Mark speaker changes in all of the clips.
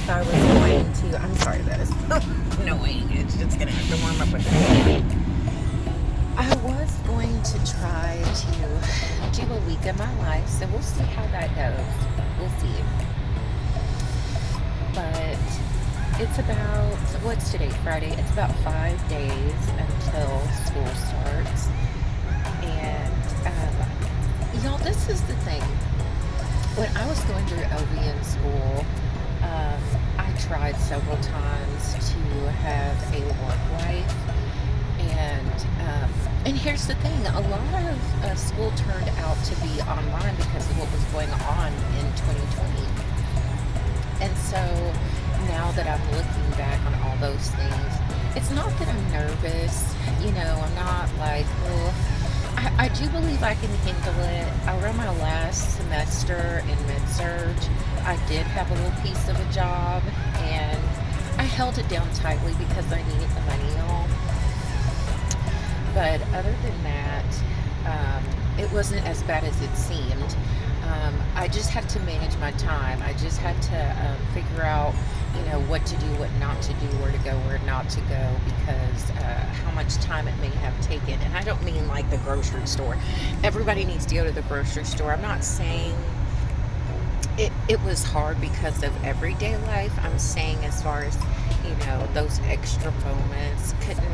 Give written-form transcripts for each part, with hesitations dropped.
Speaker 1: if I was going to, I'm sorry, that is annoying. It's just gonna have to warm up with it. I was going to try to do a week of my life, so we'll see how that goes. We'll see. But it's about, what's today? Friday. It's about 5 days until school starts. And y'all, this is the thing. When I was going through LVN school, I tried several times to have a work life, and here's the thing: a lot of school turned out to be online because of what was going on in 2020. And so now that I'm looking back on all those things, it's not that I'm nervous. I'm not like, oh, I do believe I can handle it. Around my last semester in med-surg, I did have a little piece of a job, and I held it down tightly because I needed the money, y'all. But other than that, it wasn't as bad as it seemed. I just had to manage my time. I just had to figure out, what to do, what not to do, where to go, where not to go, because how much time it may have taken. And I don't mean like the grocery store. Everybody needs to go to the grocery store. I'm not saying it was hard because of everyday life. I'm saying as far as, those extra moments, couldn't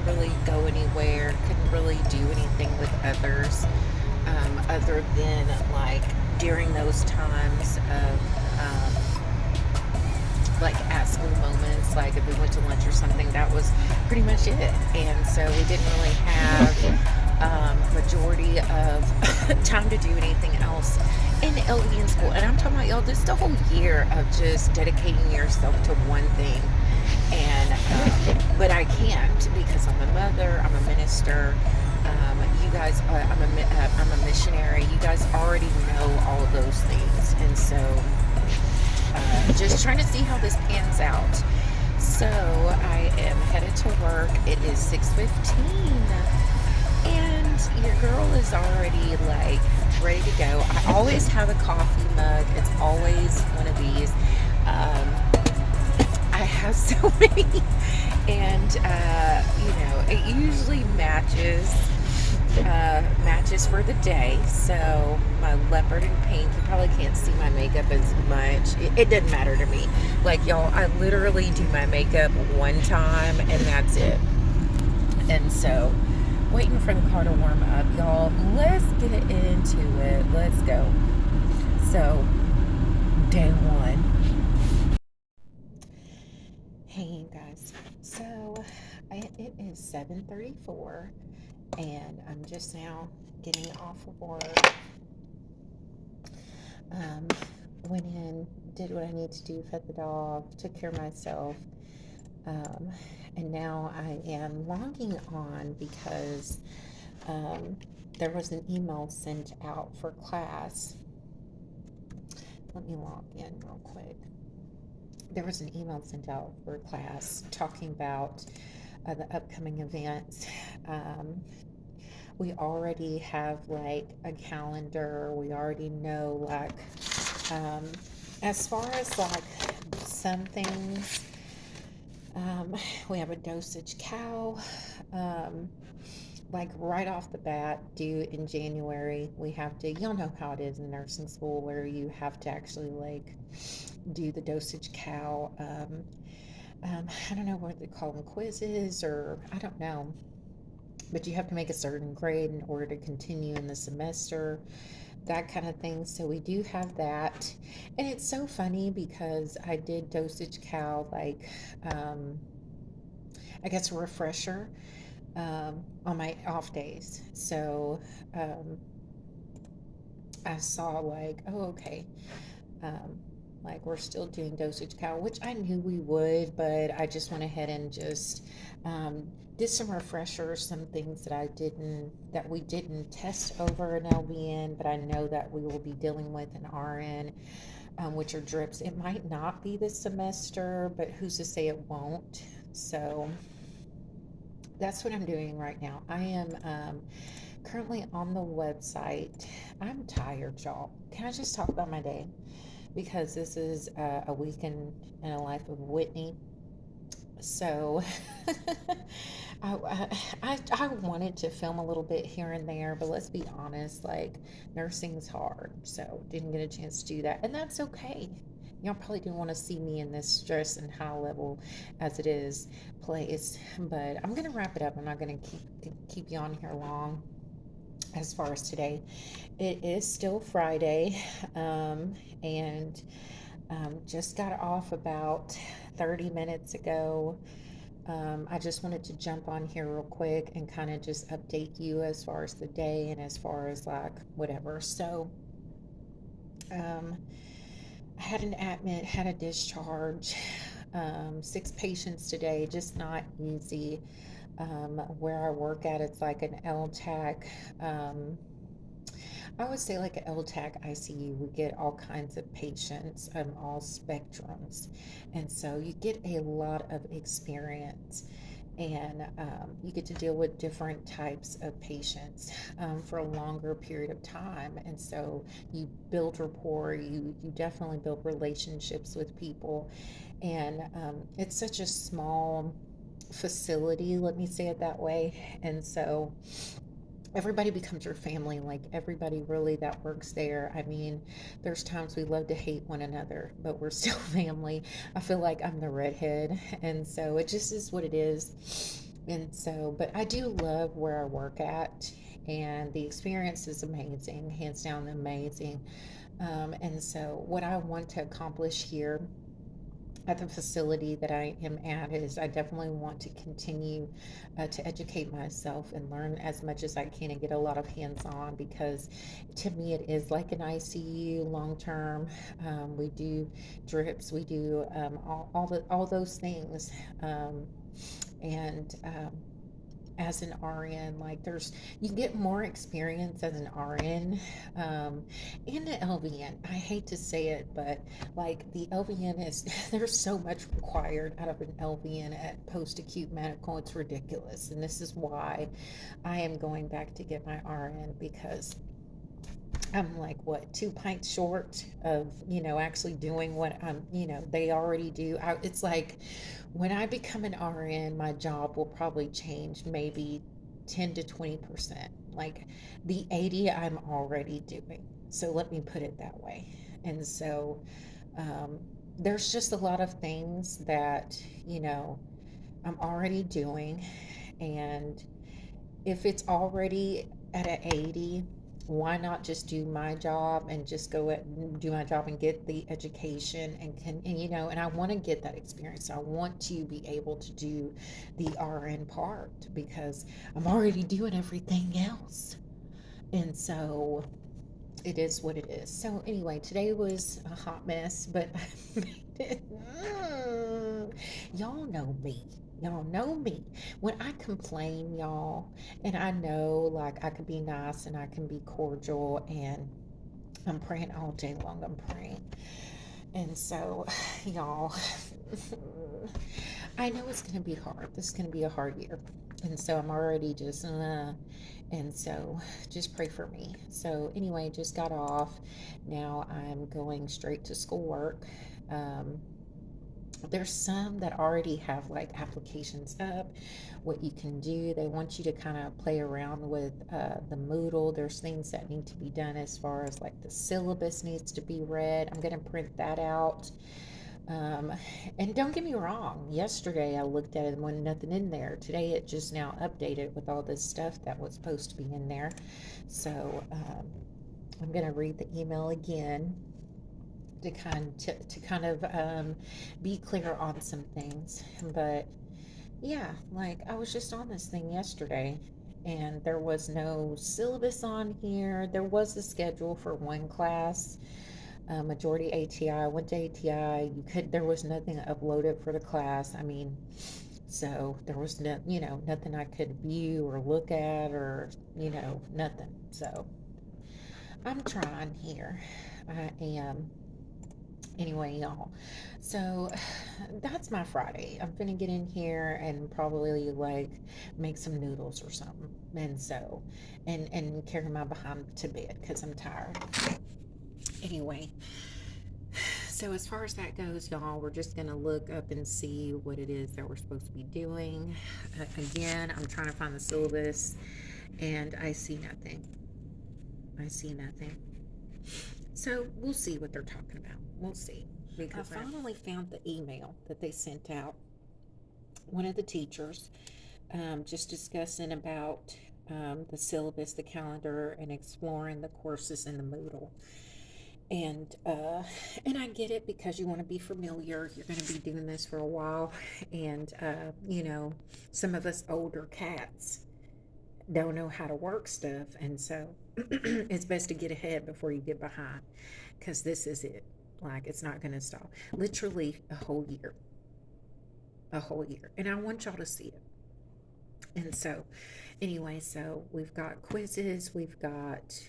Speaker 1: really go anywhere, couldn't really do anything with others, other than like during those times of like at school moments, like if we went to lunch or something, that was pretty much it. And so we didn't really have majority of time to do anything else in LVN school. And I'm talking about, y'all, this is the whole year of just dedicating yourself to one thing. And but I can't because I'm a mother, I'm a minister. You guys, I'm a missionary. You guys already know all of those things, and so just trying to see how this pans out. So I am headed to work. It is 6:15, and your girl is already like ready to go. I always have a coffee mug. It's always one of these. I have so many, and it usually matches for the day. So my leopard and pink, you probably can't see my makeup as much. It doesn't matter to me. Like, y'all, I literally do my makeup one time and that's it. And so waiting for the car to warm up, y'all. Let's get into it. Let's go. So day one. Hey guys, so it is 7:34, and I'm just now getting off of work. Um, Went in, did what I need to do, fed the dog, took care of myself, um, and now I am logging on because there was an email sent out for class. Let me log in real quick. There was an email sent out for class talking about the upcoming events. Um, we already have like a calendar. We already know like as far as like some things. We have a dosage cow. Like right off the bat, due in January, we have to, y'all know how it is in nursing school where you have to actually like do the dosage cow. I don't know what they call them, quizzes, or I don't know, but you have to make a certain grade in order to continue in the semester, that kind of thing. So we do have that. And it's so funny because I did dosage cow like I guess a refresher on my off days. So I saw like, oh, okay. Um, like we're still doing dosage cow, which I knew we would, but I just went ahead and just um, did some refreshers, some things that we didn't test over in LVN, but I know that we will be dealing with in RN, which are drips. It might not be this semester, but who's to say it won't? So that's what I'm doing right now. I am currently on the website. I'm tired, y'all. Can I just talk about my day? because this is a weekend in a life of Whitney. So I wanted to film a little bit here and there, but let's be honest, like nursing's hard, so didn't get a chance to do that, and that's okay. Y'all probably didn't want to see me in this stress and high level as it is place, but I'm gonna wrap it up. I'm not gonna keep you on here long. As far as today, it is still Friday, and just got off about 30 minutes ago. I just wanted to jump on here real quick and kind of just update you as far as the day and as far as like whatever. So, um, I had an admit, had a discharge, 6 patients today, just not easy. Where I work at, it's like an LTAC. I would say like an LTAC ICU. We get all kinds of patients, all spectrums. And so you get a lot of experience and you get to deal with different types of patients for a longer period of time. And so you build rapport, you definitely build relationships with people. And it's such a small facility, let me say it that way. And so everybody becomes your family, like everybody really that works there. I mean, there's times we love to hate one another, but we're still family. I feel like I'm the redhead, and so it just is what it is. And so, but I do love where I work at, and the experience is amazing, hands down amazing. And so what I want to accomplish here at the facility that I am at is I definitely want to continue to educate myself and learn as much as I can and get a lot of hands on, because to me it is like an ICU long term. We do drips, we do all those things. And as an RN, like you get more experience as an RN and an LVN. I hate to say it, but like the LVN is, there's so much required out of an LVN at post acute medical. It's ridiculous. And this is why I am going back to get my RN, because I'm like, what, 2 pints short of, actually doing what they already do. It's like when I become an RN, my job will probably change maybe 10 to 20%. Like the 80 I'm already doing. So let me put it that way. And so um, there's just a lot of things that, I'm already doing. And if it's already at an 80, why not just do my job and just go and do my job and get the education and I want to get that experience. I want to be able to do the RN part because I'm already doing everything else. And so it is what it is. So anyway, today was a hot mess, but I made it. Y'all know me. Y'all know me. When I complain, y'all, and I know like I can be nice and I can be cordial, and I'm praying all day long. I'm praying. And so, y'all, I know it's going to be hard. This is going to be a hard year. And so I'm already just, and so just pray for me. So, anyway, just got off. Now I'm going straight to schoolwork. Um, there's some that already have like applications up, what you can do. They want you to kind of play around with the Moodle. There's things that need to be done as far as like the syllabus needs to be read. I'm going to print that out. um, and don't get me wrong, yesterday I looked at it and wasn't nothing in there. Today it just now updated with all this stuff that was supposed to be in there. So I'm going to read the email again to kind of be clear on some things. But yeah, like I was just on this thing yesterday and there was no syllabus on here. There was a schedule for one class, majority ATI. I went to ATI. There was nothing uploaded for the class. I mean, so there was nothing I could view or look at or, nothing. So I'm trying here. I am. Anyway, y'all. So that's my Friday. I'm gonna get in here and probably like make some noodles or something. And so, and carry my behind to bed because I'm tired. Anyway, So as far as that goes, y'all, we're just gonna look up and see what it is that we're supposed to be doing. Again, I'm trying to find the syllabus, and I see nothing. I see nothing. So we'll see what they're talking about. We'll see. Because I finally found the email that they sent out. One of the teachers just discussing about the syllabus, the calendar, and exploring the courses in the Moodle. And and I get it because you want to be familiar. You're going to be doing this for a while, and some of us older cats don't know how to work stuff, and so it's best to get ahead before you get behind, because this is it. Like, it's not going to stop. Literally a whole year, and I want y'all to see it. And so, anyway, so we've got quizzes, we've got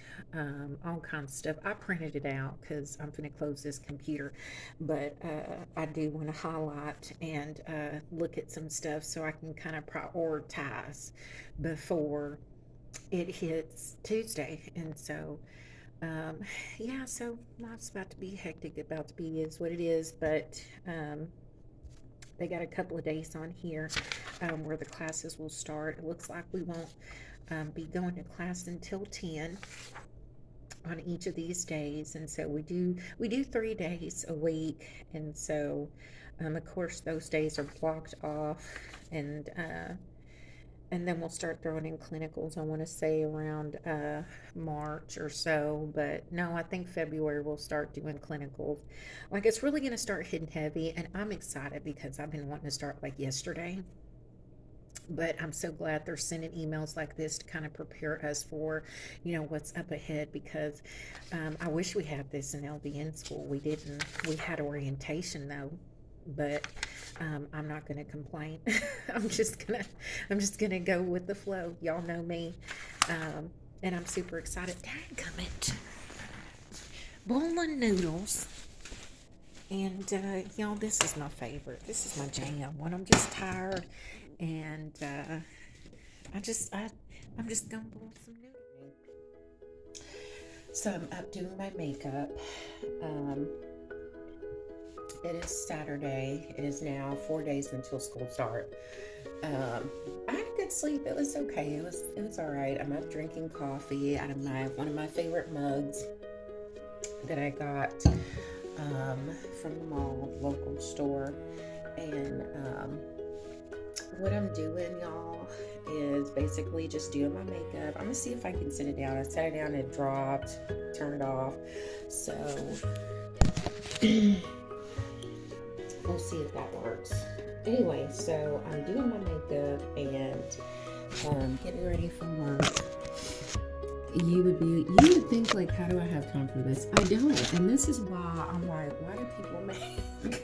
Speaker 1: all kinds of stuff. I printed it out because I'm going to close this computer, but I do want to highlight and look at some stuff so I can kind of prioritize before it hits Tuesday. And so, um, yeah, so life's about to be hectic, about to be is what it is, but they got a couple of days on here where the classes will start. It looks like we won't be going to class until 10 on each of these days, and so we do 3 days a week, and so of course those days are blocked off, and then we'll start throwing in clinicals. I want to say around March or so, but no, I think February we'll start doing clinicals. Like, it's really going to start hitting heavy, and I'm excited because I've been wanting to start like yesterday. But I'm so glad they're sending emails like this to kind of prepare us for, what's up ahead. Because I wish we had this in LVN school. We didn't. We had orientation though, but I'm not going to complain. I'm just gonna go with the flow. Y'all know me, and I'm super excited. Dadgummit, bowl of noodles, and y'all, this is my favorite. This is my jam when I'm just tired, and I'm just gonna boil some noodles. So I'm up doing my makeup. Um, It is Saturday. It is now 4 days until school start. I had a good sleep. It was okay. It was all right. I'm up drinking coffee out of one of my favorite mugs that I got from the mall local store. And what I'm doing, y'all, is basically just doing my makeup. I'm gonna see if I can sit it down. I sat it down, it dropped, turned off. So we'll see if that works. Anyway, so I'm doing my makeup and getting ready for work. You would think, like, how do I have time for this? I don't. And this is why I'm like, why do people make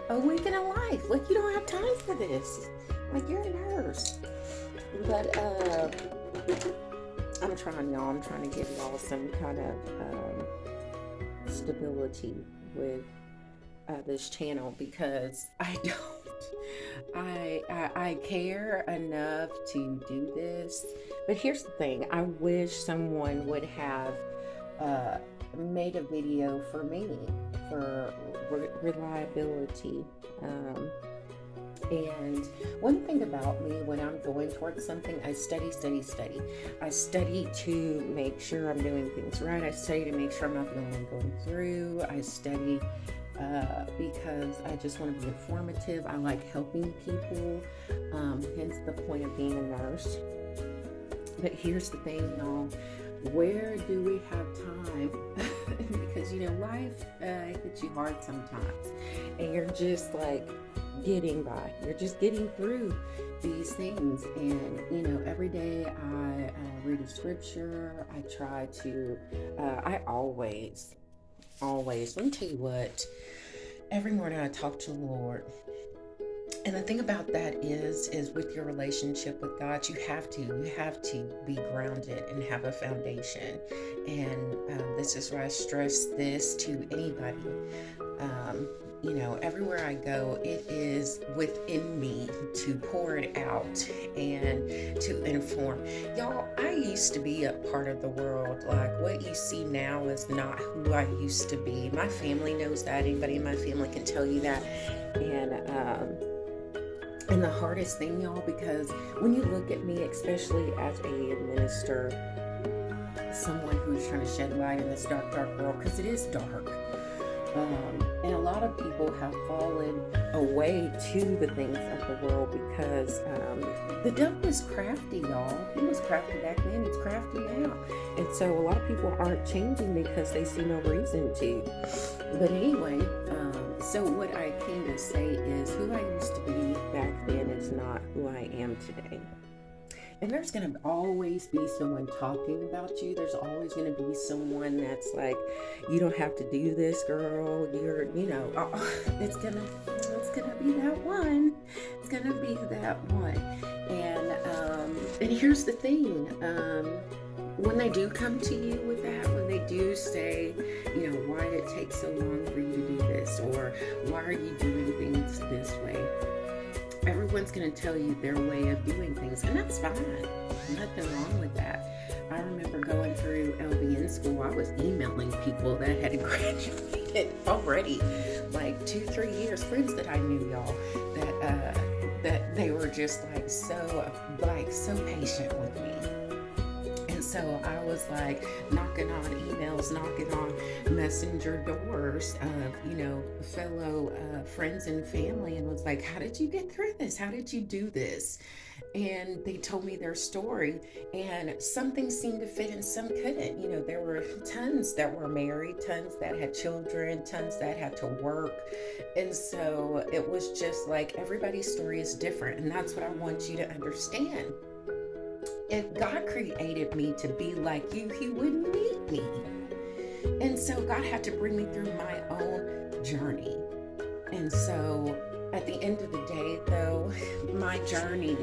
Speaker 1: a week in a life? Like, you don't have time for this. Like, you're a nurse. But I'm trying, y'all. I'm trying to give y'all some kind of stability with this channel, because I don't. I care enough to do this, but here's the thing. I wish someone would have made a video for me for reliability. And one thing about me, when I'm going towards something, I study. I study to make sure I'm doing things right. I study to make sure I'm not the only one going through. I study because I just want to be informative. I like helping people, hence the point of being a nurse. But here's the thing, y'all. Where do we have time? Because, life hits you hard sometimes. And you're just like getting by. You're just getting through these things. And, every day I read a scripture. I try to, I always, let me tell you what, every morning I talk to the Lord. And the thing about that is with your relationship with God, you have to be grounded and have a foundation. And this is why I stress this to anybody. everywhere I go, it is within me to pour it out and to inform. Y'all, I used to be a part of the world. Like, what you see now is not who I used to be. My family knows that. Anybody in my family can tell you that. And the hardest thing, y'all, because when you look at me, especially as a minister, someone who's trying to shed light in this dark, dark world, because it is dark. And a lot of people have fallen away to the things of the world because the devil is crafty, y'all. He was crafty back then, he's crafty now. And so a lot of people aren't changing because they see no reason to. But anyway, so what I came to say is who I used to be back then is not who I am today. And there's going to always be someone talking about you. There's always going to be someone that's like, you don't have to do this, girl. You're, it's going to be that one. It's going to be that one. And here's the thing. When they do come to you with that, when they do say, why did it take so long for you to do this? Or why are you doing things this way? Everyone's going to tell you their way of doing things, and that's fine. Nothing wrong with that. I remember going through LVN school, I was emailing people that had graduated already, like 2-3 years, friends that I knew, y'all, that they were just so patient with me. So I was like knocking on emails, knocking on messenger doors of, fellow friends and family, and was like, how did you get through this? How did you do this? And they told me their story, and some things seemed to fit and some couldn't. There were tons that were married, tons that had children, tons that had to work. And so it was just like everybody's story is different. And that's what I want you to understand. If God created me to be like you, he wouldn't need me. And so God had to bring me through my own journey. And so at the end of the day, though, my journey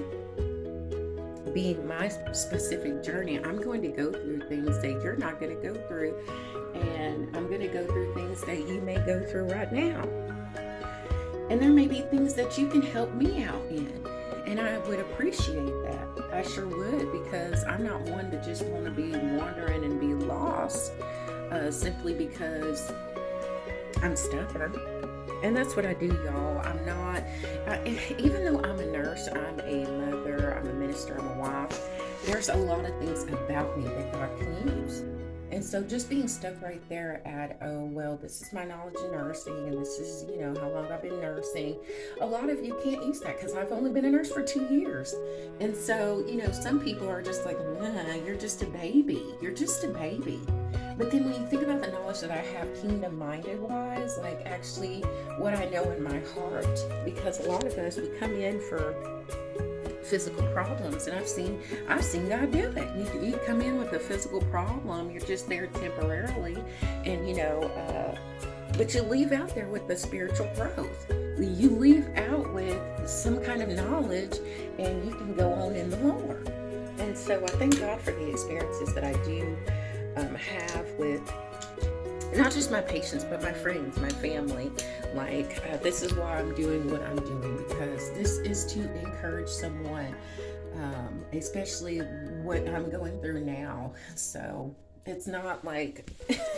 Speaker 1: being my specific journey, I'm going to go through things that you're not going to go through. And I'm going to go through things that you may go through right now. And there may be things that you can help me out in. And I would appreciate that. I sure would, because I'm not one to just want to be wandering and be lost simply because I'm stubborn. And that's what I do, y'all. I'm not, even though I'm a nurse, I'm a mother, I'm a minister, I'm a wife, there's a lot of things about me that God can use. And so just being stuck right there at, oh, well, this is my knowledge in nursing, and this is, how long I've been nursing. A lot of you can't use that because I've only been a nurse for 2 years. And so, some people are just like, nah, you're just a baby. You're just a baby. But then when you think about the knowledge that I have kingdom-minded wise, like actually what I know in my heart, because a lot of us, we come in for physical problems, and I've seen God do it. You come in with a physical problem, you're just there temporarily, and but you leave out there with the spiritual growth. You leave out with some kind of knowledge, and you can go on in the Lord. And so I thank God for the experiences that I do have with not just my patients, but my friends, my family. This is why I'm doing what I'm doing, because this is to encourage someone, especially what I'm going through now. So it's not like, and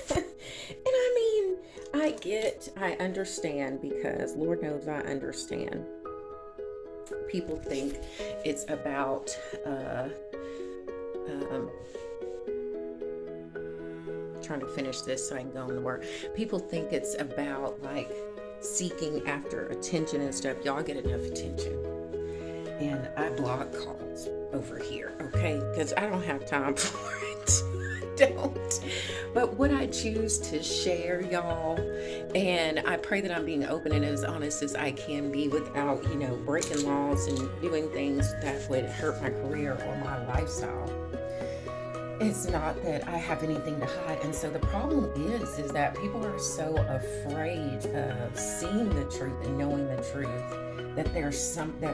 Speaker 1: I understand, because Lord knows I understand. People think it's about, trying to finish this so I can go on to work. People think it's about seeking after attention and stuff. Y'all get enough attention. And I block calls over here, okay? Because I don't have time for it. I don't. But what I choose to share, y'all, and I pray that I'm being open and as honest as I can be without, breaking laws and doing things that would hurt my career or my lifestyle. It's not that I have anything to hide. And so the problem is that people are so afraid of seeing the truth and knowing the truth that there's something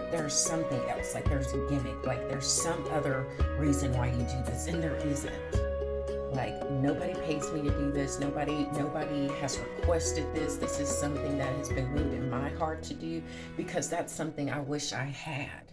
Speaker 1: else, there's a gimmick, there's some other reason why you do this, and there isn't. Like, nobody pays me to do this. Nobody has requested this. This is something that has been moved in my heart to do, because that's something I wish I had.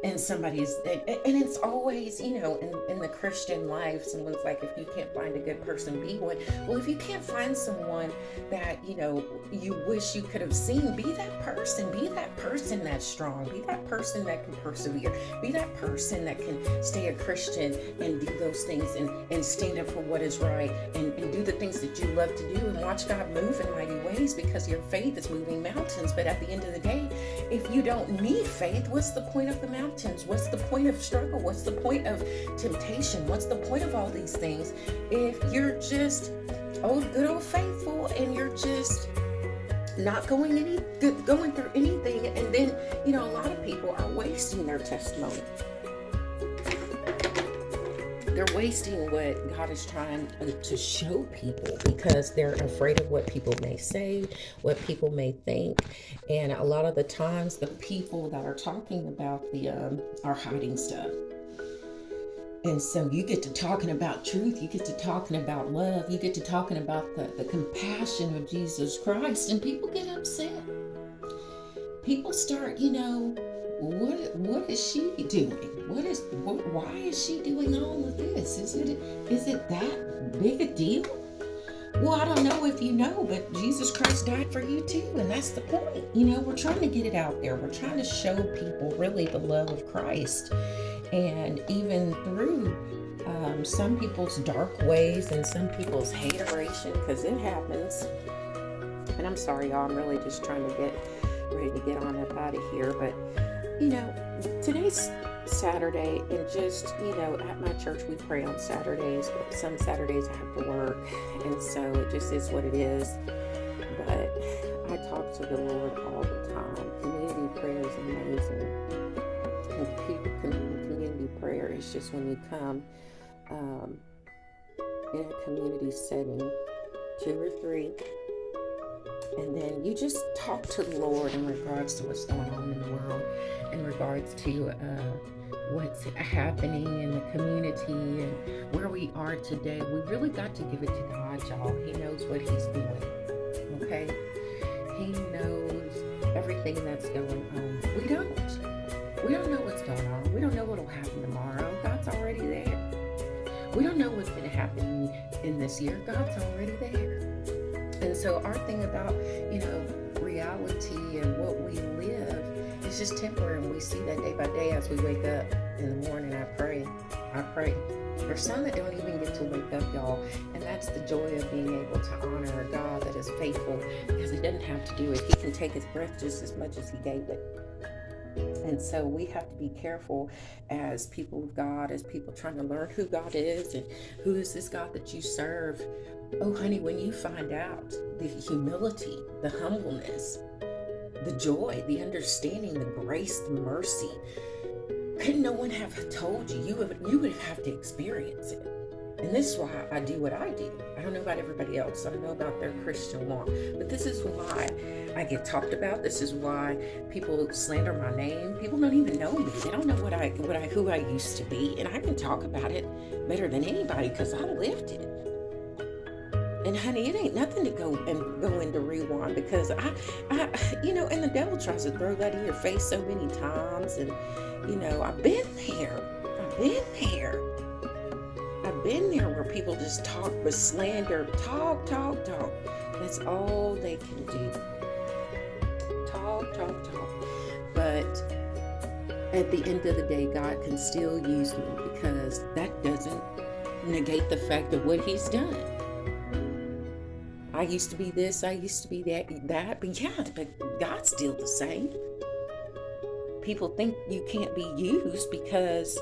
Speaker 1: And it's always, in the Christian life, someone's like, if you can't find a good person, be one. Well, if you can't find someone that, you wish you could have seen, be that person that's strong, be that person that can persevere, be that person that can stay a Christian and do those things and stand up for what is right and do the things that you love to do and watch God move in mighty ways, because your faith is moving mountains. But at the end of the day, if you don't need faith, what's the point of the mountains? What's the point of struggle? What's the point of temptation? What's the point of all these things if you're just good old faithful and you're just not going through anything? And then, a lot of people are wasting their testimony. They're wasting what God is trying to show people, because they're afraid of what people may say, what people may think. And a lot of the times, the people that are talking about are hiding stuff. And so you get to talking about truth, you get to talking about love, you get to talking about the compassion of Jesus Christ, and people get upset. People start, what is she doing? Why is she doing all of this? Is it that big a deal? Well, I don't know if you know, but Jesus Christ died for you too, and that's the point. We're trying to get it out there. We're trying to show people really the love of Christ, and even through some people's dark ways and some people's hateration, because it happens. And I'm sorry, y'all. I'm really just trying to get ready to get on up out of here, but today's Saturday, and just, at my church we pray on Saturdays, but some Saturdays I have to work, and so it just is what it is. But I talk to the Lord all the time. Community prayer is amazing. And community prayer is just when you come in a community setting, 2 or 3, and then you just talk to the Lord in regards to what's going on in the world, in regards to what's happening in the community and where we are today. We really got to give it to God, y'all. He knows what he's doing, okay? He knows everything that's going on. We don't know what's going on. We don't know what will happen tomorrow. God's already there. We don't know what's going to happen in this year. God's already there. And so our thing about, reality and what we live is just temporary. And we see that day by day as we wake up in the morning. I pray. There's some that don't even get to wake up, y'all. And that's the joy of being able to honor a God that is faithful, because he doesn't have to do it. He can take his breath just as much as he gave it. And so we have to be careful as people of God, as people trying to learn who God is and who is this God that you serve. Oh, honey, when you find out the humility, the humbleness, the joy, the understanding, the grace, the mercy, couldn't no one have told you? You would have to experience it. And this is why I do what I do. I don't know about everybody else. I don't know about their Christian walk. But this is why I get talked about. This is why people slander my name. People don't even know me. They don't know who I used to be. And I can talk about it better than anybody because I lived it. And honey, it ain't nothing to go into rewind, because I and the devil tries to throw that in your face so many times. And, I've been there. I've been there where people just talk with slander, talk. That's all they can do. Talk. But at the end of the day, God can still use me, because that doesn't negate the fact of what he's done. I used to be this, I used to be that, but God's still the same. People think you can't be used because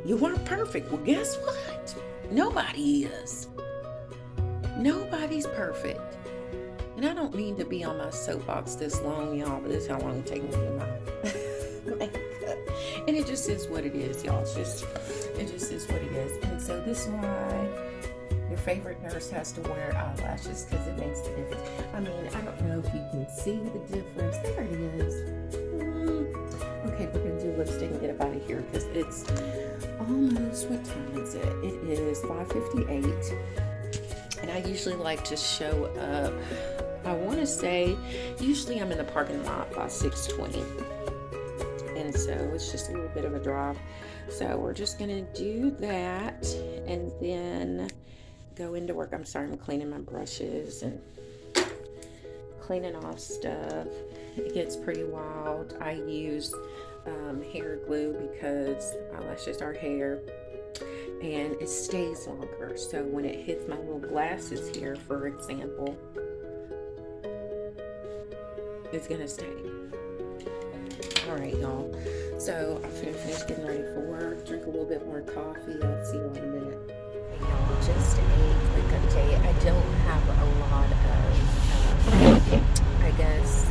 Speaker 1: you weren't perfect. Well, guess what? Nobody is. Nobody's perfect. And I don't mean to be on my soapbox this long, y'all, but this is how long it takes me to get mine. And it just is what it is, y'all. It just is what it is. And so this is why your favorite nurse has to wear eyelashes, because it makes the difference. I mean, I don't know if you can see the difference. There it is. Okay, we're going to do lipstick and get up out of here. here because it's almost, what time is it? It is 5:58, and I usually like to show up, I want to say, usually I'm in the parking lot by 6:20, and so it's just a little bit of a drive. So we're just going to do that and then go into work. I'm sorry, I'm cleaning my brushes and cleaning off stuff. It gets pretty wild. I use hair glue because eyelashes are hair, and it stays longer. So when it hits my little glasses here, for example, it's gonna stay. All right, y'all. So I'm finished getting ready for work. Drink a little bit more coffee. I'll see you in a minute. Hey, y'all, just a quick update. I don't have a lot of, I guess,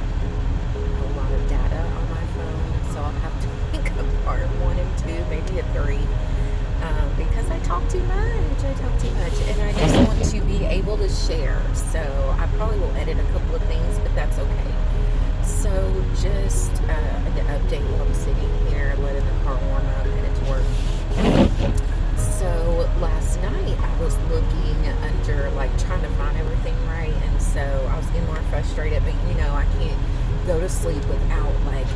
Speaker 1: a lot of data on my phone, so I'll have to make a part 1 and 2, maybe a 3, because I talk too much, and I just want to be able to share. So I probably will edit a couple of things, but that's okay. So just an update while I'm sitting here letting the car warm up and it's work. So last night I was looking under, like, trying to find everything right, and so I was getting more frustrated, but you know, I can't go to sleep without, like,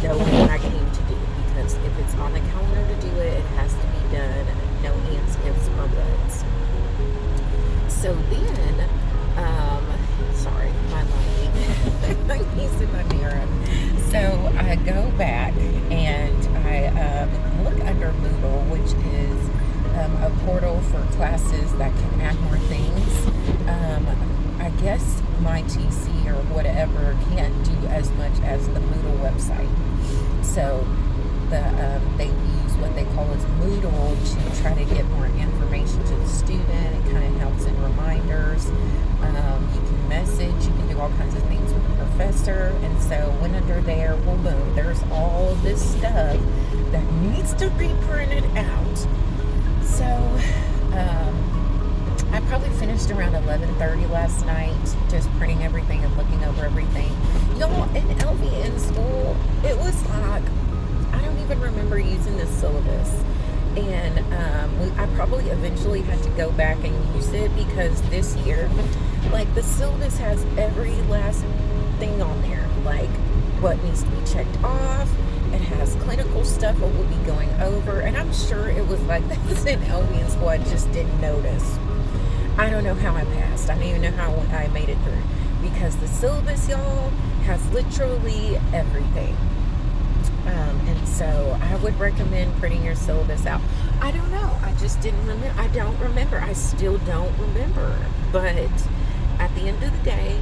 Speaker 1: knowing what I came to do, because if it's on the calendar to do it, it has to be done. No ands, ifs, or buts. So then, sorry, my lighting. I'm using my mirror. So I go back and I look under Moodle, which is a portal for classes that can add more things. I guess my TC or whatever can't do as much as the Moodle website. So they use what they call as Moodle to try to get more information to the student. It kind of helps in reminders. You can message, you can do all kinds of things with the professor. And so when under there, well, boom, there's all this stuff that needs to be printed out. So I probably finished around 11:30 last night, just printing everything and looking over everything. Y'all, in LVN school, it was like, I don't even remember using this syllabus. And I probably eventually had to go back and use it, because this year, like, the syllabus has every last thing on there, like what needs to be checked off. It has clinical stuff that we'll be going over, and I'm sure it was like this in LVN school. I just didn't notice. I don't know how I passed. I don't even know how I made it through, because the syllabus, y'all, has literally everything. And so I would recommend printing your syllabus out. I don't know. I just didn't remember. I don't remember. I still don't remember. But at the end of the day,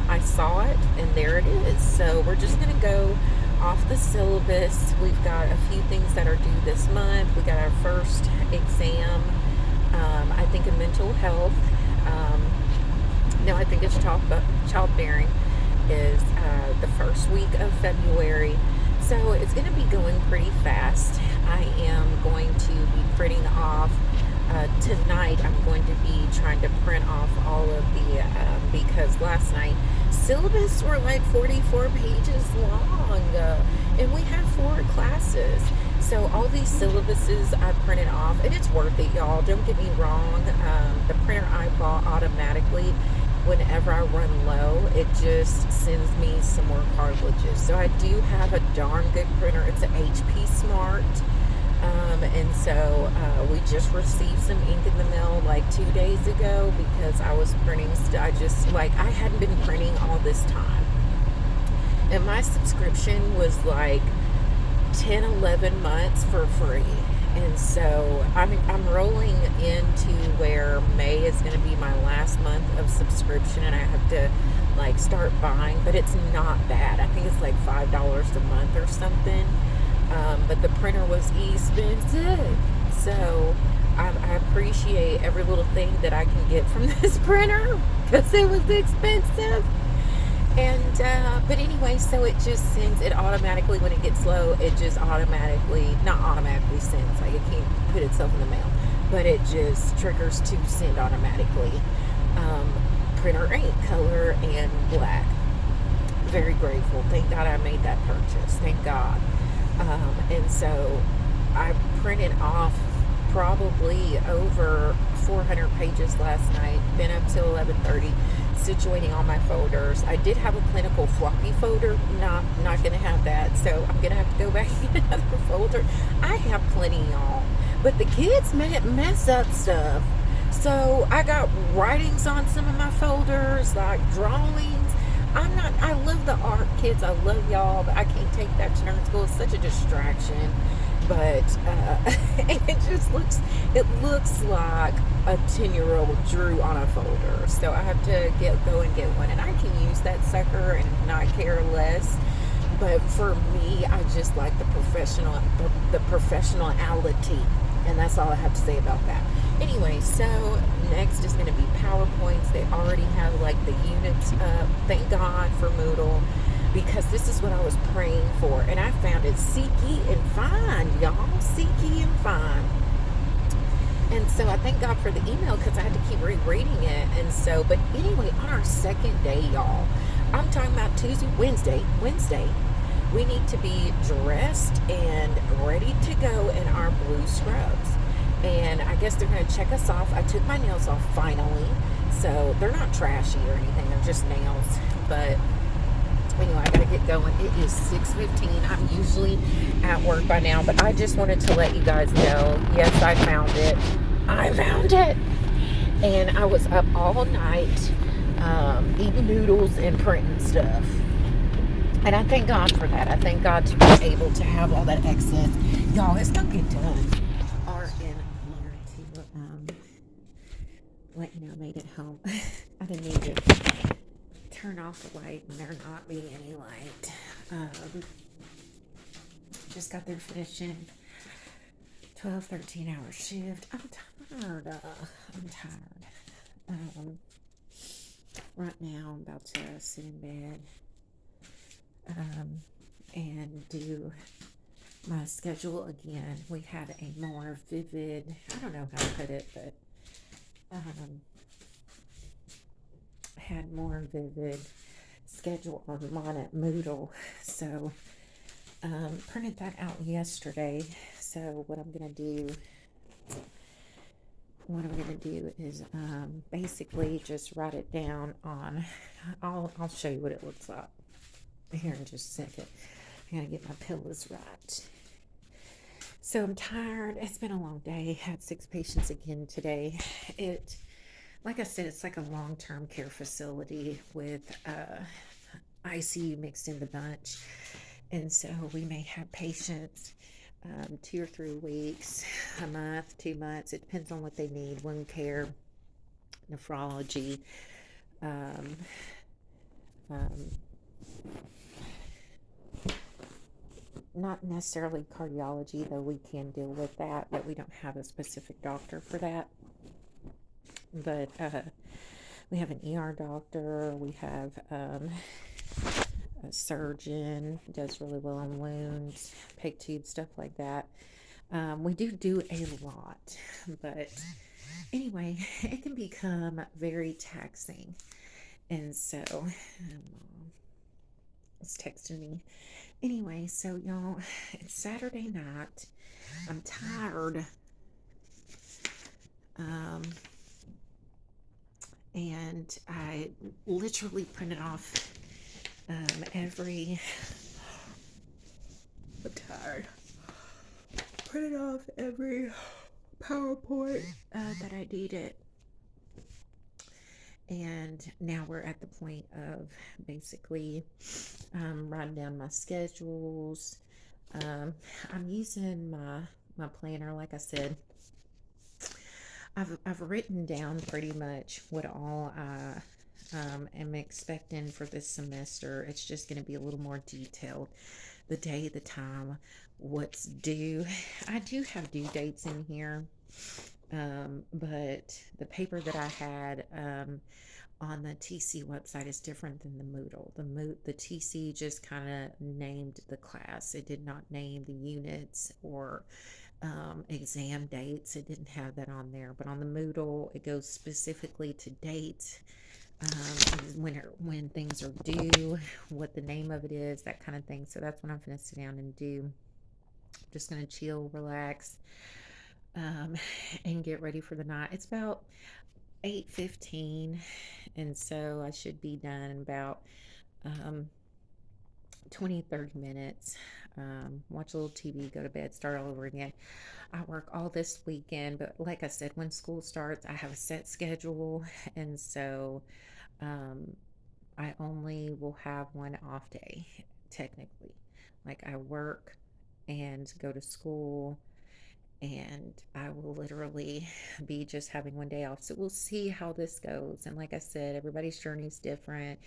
Speaker 1: I saw it, and there it is. So we're just going to go off the syllabus. We've got a few things that are due this month. We got our first exam, I think, in mental health. No, I think it's childbearing is the first week of February. So it's going to be going pretty fast. I am going to be printing off tonight. I'm going to be trying to print off all of the, because last night syllabus were like 44 pages long, and we have 4 classes. So all these syllabuses I printed off, and it's worth it, y'all. Don't get me wrong. The printer I bought automatically, whenever I run low, it just sends me some more cartridges. So I do have a darn good printer. It's an HP Smart. And so we just received some ink in the mail like 2 days ago, because I was printing. I hadn't been printing all this time. And my subscription was like 10-11 months for free. And so I'm rolling into where May is going to be my last month of subscription, and I have to, like, start buying, but it's not bad. I think it's like $5 a month or something. But the printer was expensive. So I appreciate every little thing that I can get from this printer, because it was expensive. And but anyway, so it just sends it automatically when it gets low. It just automatically, not automatically sends, like it can't put itself in the mail, but it just triggers to send automatically. Printer ink, color, and black. Very grateful. Thank God I made that purchase. Thank God. And so I printed off probably over 400 pages last night, been up till 11:30 situating all my folders. I did have a clinical floppy folder, not gonna have that, so I'm gonna have to go back and get another folder. I have plenty, y'all, but the kids mess up stuff. So I got writings on some of my folders, like drawings. I love the art, kids. I love y'all, but I can't take that to nerd school. It's such a distraction. But it looks like a 10-year-old drew on a folder. So I have to go and get one. And I can use that sucker and not care less. But for me, I just like the professionality. And that's all I have to say about that. Anyway, so next is going to be PowerPoints. They already have like the units up. Thank God for Moodle, because this is what I was praying for. And I found it. Seek ye and find, y'all. Seek ye and find. And so I thank God for the email, because I had to keep rereading it. And so, but anyway, on our second day, y'all, I'm talking about Wednesday, we need to be dressed and ready to go in our blue scrubs. And I guess they're going to check us off. I took my nails off finally. So they're not trashy or anything. They're just nails. But anyway, I got to get going. It is 6:15. I'm usually at work by now. But I just wanted to let you guys know, yes, I found it. I found it. And I was up all night eating noodles and printing stuff. And I thank God for that. I thank God to be able to have all that excess. Y'all, it's going to get done. RN here to let you know I made it home. I didn't need to turn off the light and there not be any light. Just got there finishing 12, 13-hour shift. I'm tired. Right now I'm about to sit in bed and do my schedule again. We had a more vivid, I don't know how to put it, but had more vivid schedule on mine at Moodle. So printed that out yesterday. So what I'm gonna do is basically just write it down on. I'll show you what it looks like here in just a second. I gotta get my pillows right. So I'm tired. It's been a long day. Had 6 patients again today. Like I said, it's like a long-term care facility with ICU mixed in the bunch. And so we may have patients 2 or 3 weeks, a month, 2 months. It depends on what they need. Wound care, nephrology, not necessarily cardiology, though we can deal with that, but we don't have a specific doctor for that. But we have an ER doctor. We have a surgeon, does really well on wounds, peg tube, stuff like that. We do a lot, but anyway, it can become very taxing. And so, it's texting me. Anyway, so y'all, it's Saturday night. I'm tired. And I literally printed off every. I'm tired. Printed off every PowerPoint that I needed. And now we're at the point of basically writing down my schedules. I'm using my planner, like I said. I've written down pretty much what all I am expecting for this semester. It's just going to be a little more detailed. The day, the time, what's due. I do have due dates in here, but the paper that I had on the TC website is different than the Moodle. The TC just kind of named the class. It did not name the units or exam dates. It didn't have that on there, but on the Moodle it goes specifically to dates, when things are due, what the name of it is, that kind of thing. So that's what I'm going to sit down and do. Just gonna chill, relax, um, and get ready for the night. It's about 8:15, and so I should be done in about um, 20, 30 minutes. Watch a little TV, go to bed, start all over again. I work all this weekend, but like I said, when school starts, I have a set schedule, and so um, I only will have one off day, technically. Like I work and go to school, and I will literally be just having one day off. So we'll see how this goes. And like I said, everybody's journey is different.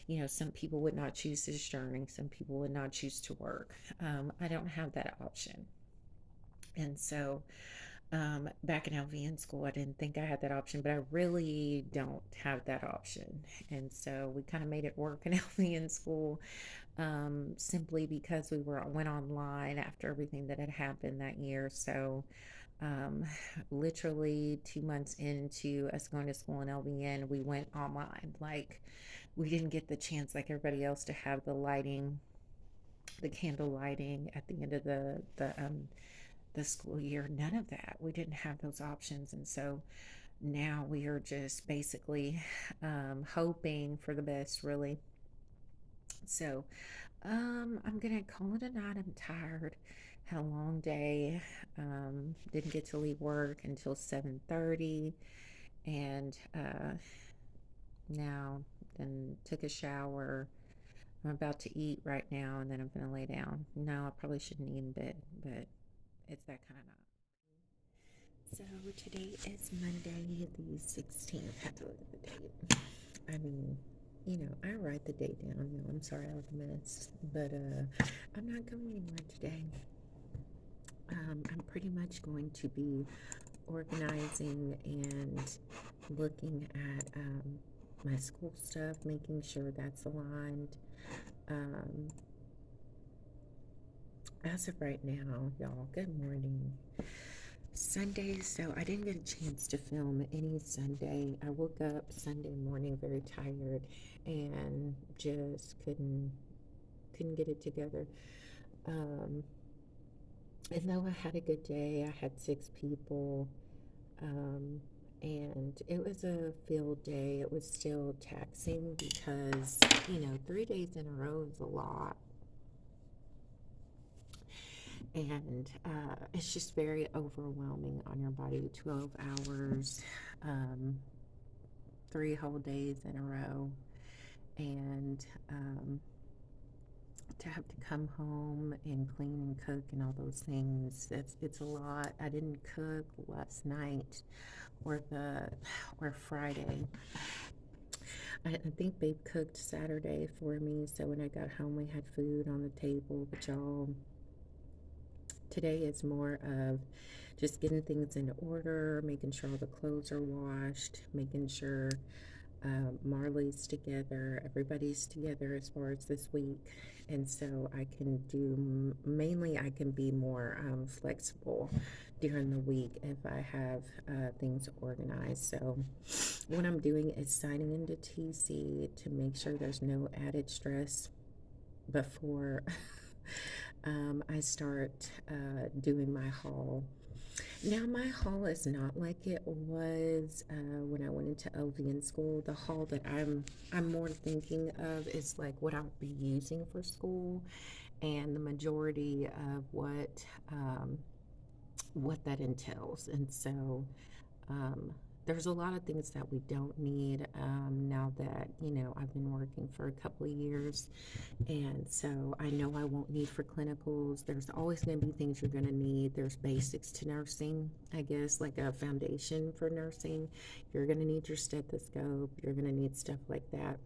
Speaker 1: You know, some people would not choose this journey, some people would not choose to work. I don't have that option. And so back in LVN school, I didn't think I had that option, but I really don't have that option. And so we kind of made it work in LVN school, simply because we went online after everything that had happened that year. So um, literally 2 months into us going to school in LVN, we went online. Like we didn't get the chance like everybody else to have the lighting, the candle lighting at the end of the school year. None of that. We didn't have those options, and so now we are just basically hoping for the best, really. So I'm gonna call it a night. I'm tired. Had a long day. Didn't get to leave work until 7:30, and now then took a shower. I'm about to eat right now, and then I'm gonna lay down. No, I probably shouldn't eat in bed, but it's that kind of night. So today is Monday the 16th. I have to look at the date. I mean, I write the date down. No, I'm sorry I look a mess, but I'm not going anywhere today. I'm pretty much going to be organizing and looking at my school stuff, making sure that's aligned. Um, as of right now, y'all, good morning. Sunday, so I didn't get a chance to film any Sunday. I woke up Sunday morning very tired and just couldn't get it together. Um, and though I had a good day, I had 6 people, um, and it was a field day. It was still taxing because 3 days in a row is a lot, and it's just very overwhelming on your body. 12 hours. Um, 3 whole days in a row, and to have to come home and clean and cook and all those things, it's a lot. I didn't cook last night or Friday. I think Babe cooked Saturday for me, so when I got home we had food on the table. But y'all, today is more of just getting things in order, making sure all the clothes are washed, making sure Marley's together, everybody's together as far as this week. And so I can do, mainly, I can be more flexible during the week if I have things organized. So, what I'm doing is signing into TC to make sure there's no added stress before I start doing my haul. Now, my haul is not like it was when I went into LVN school. The haul that I'm more thinking of is like what I'll be using for school, and the majority of what that entails. And so um, there's a lot of things that we don't need now that I've been working for a couple of years, and so I know I won't need for clinicals. There's always going to be things you're going to need. There's basics to nursing, I guess, like a foundation for nursing. You're going to need your stethoscope. You're going to need stuff like that,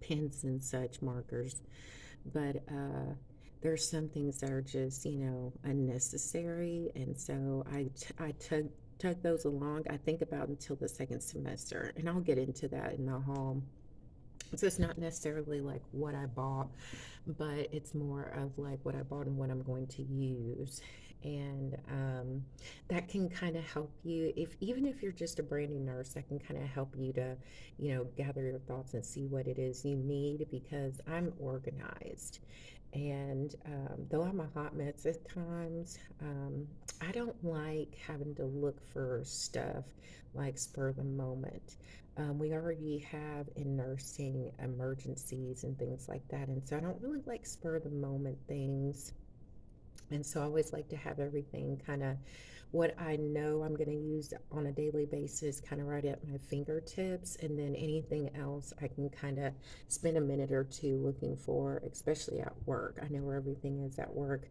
Speaker 1: pins and such, markers. But there's some things that are just, unnecessary. And so I tug those along. I think about until the second semester, and I'll get into that in the hall. So it's not necessarily like what I bought, but it's more of like what I bought and what I'm going to use. And that can kind of help you, if even if you're just a brand new nurse, that can kind of help you to, gather your thoughts and see what it is you need, because I'm organized. And though I'm a hot mess at times, I don't like having to look for stuff like spur of the moment. We already have in nursing emergencies and things like that. And so I don't really like spur of the moment things. And so I always like to have everything kind of what I know I'm going to use on a daily basis kind of right at my fingertips. And then anything else I can kind of spend a minute or two looking for, especially at work. I know where everything is at work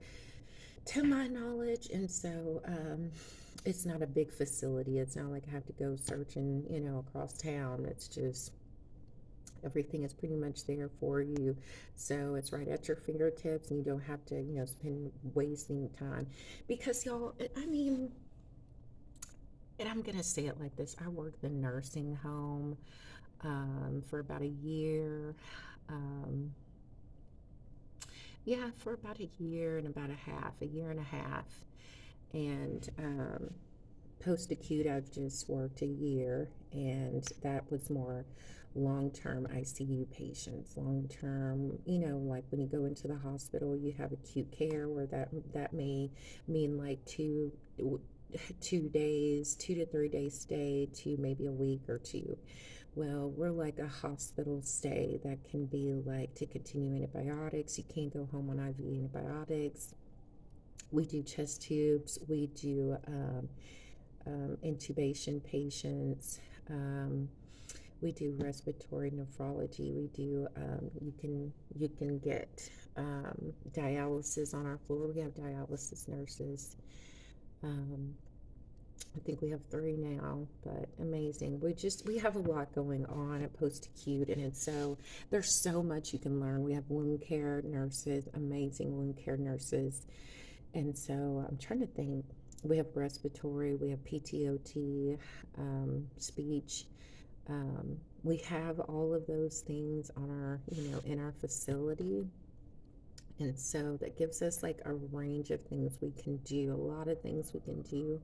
Speaker 1: to my knowledge. And so it's not a big facility. It's not like I have to go searching, across town. It's just everything is pretty much there for you, so it's right at your fingertips and you don't have to spend wasting time because y'all, I mean, and I'm gonna say it like this: I worked in nursing home for about a year. um, yeah, for about a year and about a year and a half. And post acute, I've just worked a year, and that was more long term ICU patients. Long term, like when you go into the hospital, you have acute care where that may mean like 2 days, 2 to 3 days stay to maybe a week or two. Well, we're like a hospital stay that can be like to continue antibiotics. You can't go home on IV antibiotics. We do chest tubes. We do intubation patients. Um, we do respiratory nephrology. We do you can get dialysis on our floor. We have dialysis nurses. Um, I think we have three now, but amazing. We have a lot going on at post acute, and it's so there's so much you can learn. We have wound care nurses, amazing wound care nurses. And so I'm trying to think. We have respiratory, we have PTOT, speech. We have all of those things on in our facility. And so that gives us like a range of things we can do, a lot of things we can do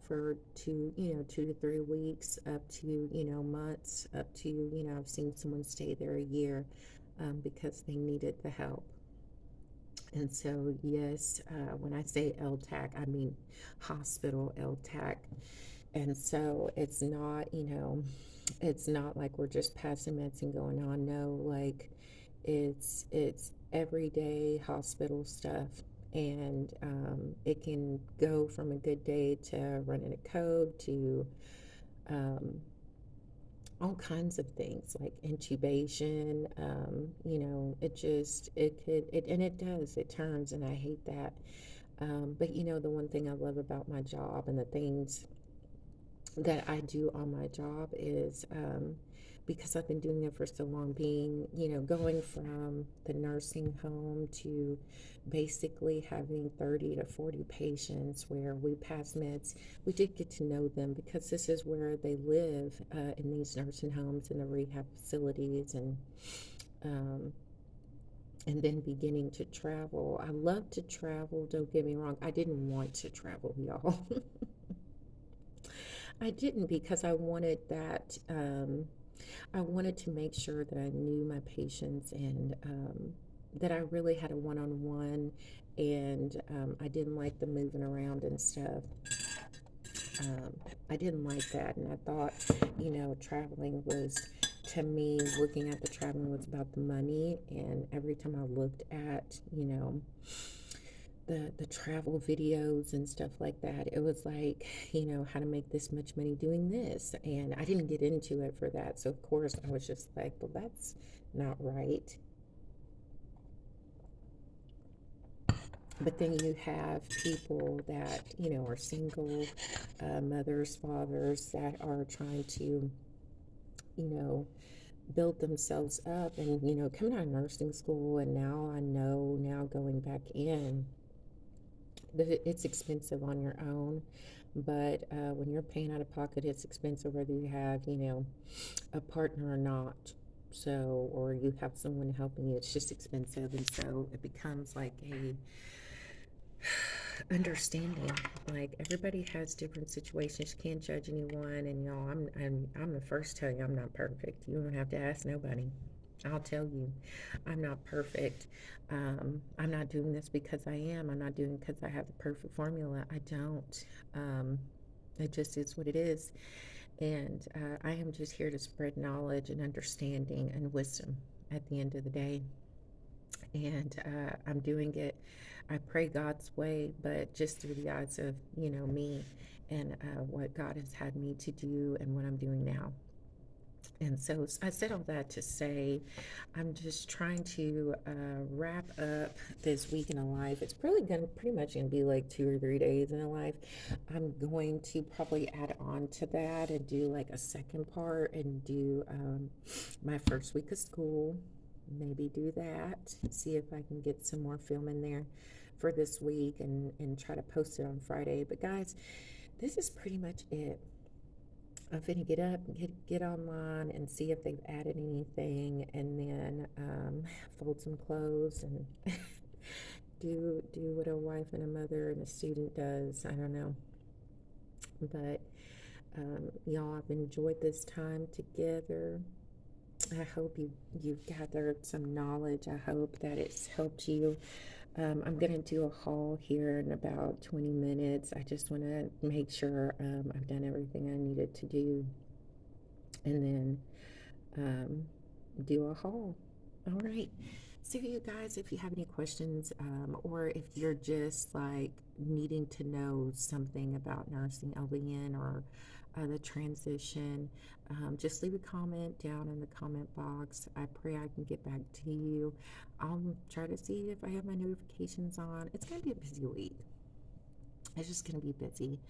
Speaker 1: for 2 to 3 weeks, up to, months, up to, I've seen someone stay there a year because they needed the help. And so, yes, when I say LTAC, I mean hospital LTAC. And so it's not like we're just passing meds and going on. No, like it's everyday hospital stuff. And it can go from a good day to running a code to um, all kinds of things like intubation. And it does, it turns, and I hate that. But the one thing I love about my job and the things that I do on my job is because I've been doing it for so long, going from the nursing home to basically having 30 to 40 patients where we pass meds. We did get to know them because this is where they live in these nursing homes and the rehab facilities, um, and then beginning to travel. I love to travel, don't get me wrong. I didn't want to travel, y'all. I didn't because I wanted that. I wanted to make sure that I knew my patients and that I really had a one on one, and I didn't like the moving around and stuff. Um, I didn't like that, and I thought, traveling was, to me, looking at the traveling was about the money, and every time I looked at, the travel videos and stuff like that, it was like, how to make this much money doing this, and I didn't get into it for that. So of course I was just like, well, that's not right. But then you have people that are single, mothers, fathers that are trying to you know build themselves up, and coming out of nursing school, and now I know, now going back in, it's expensive on your own, but when you're paying out of pocket, it's expensive whether you have, a partner or not. So, or you have someone helping you, it's just expensive. And so it becomes like a understanding. Like everybody has different situations. You can't judge anyone. And I'm the first to tell you I'm not perfect. You don't have to ask nobody. I'll tell you, I'm not perfect. I'm not doing this because I am. I'm not doing it because I have the perfect formula. I don't. Um, it just is what it is. And I am just here to spread knowledge and understanding and wisdom at the end of the day. And I'm doing it, I pray God's way, but just through the eyes of, me and what God has had me to do and what I'm doing now. And so I said all that to say I'm just trying to wrap up this week in a life. It's probably gonna pretty much gonna be like 2 or 3 days in a life. I'm going to probably add on to that and do like a second part and do my first week of school. Maybe do that. See if I can get some more film in there for this week and try to post it on Friday. But guys, this is pretty much it. I'm finna get up, get online, and see if they've added anything, and then fold some clothes and do what a wife and a mother and a student does. I don't know, but y'all, I've enjoyed this time together. I hope you've gathered some knowledge. I hope that it's helped you. I'm gonna do a haul here in about 20 minutes. I just want to make sure I've done everything I needed to do, and then um, do a haul. All right. So, you guys, if you have any questions, or if you're just like needing to know something about nursing LVN or the transition, just leave a comment down in the comment box. I pray I can get back to you. I'll try to see if I have my notifications on. It's going to be a busy week. It's just going to be busy.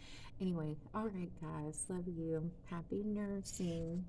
Speaker 1: Anyway, all right, guys. Love you. Happy nursing.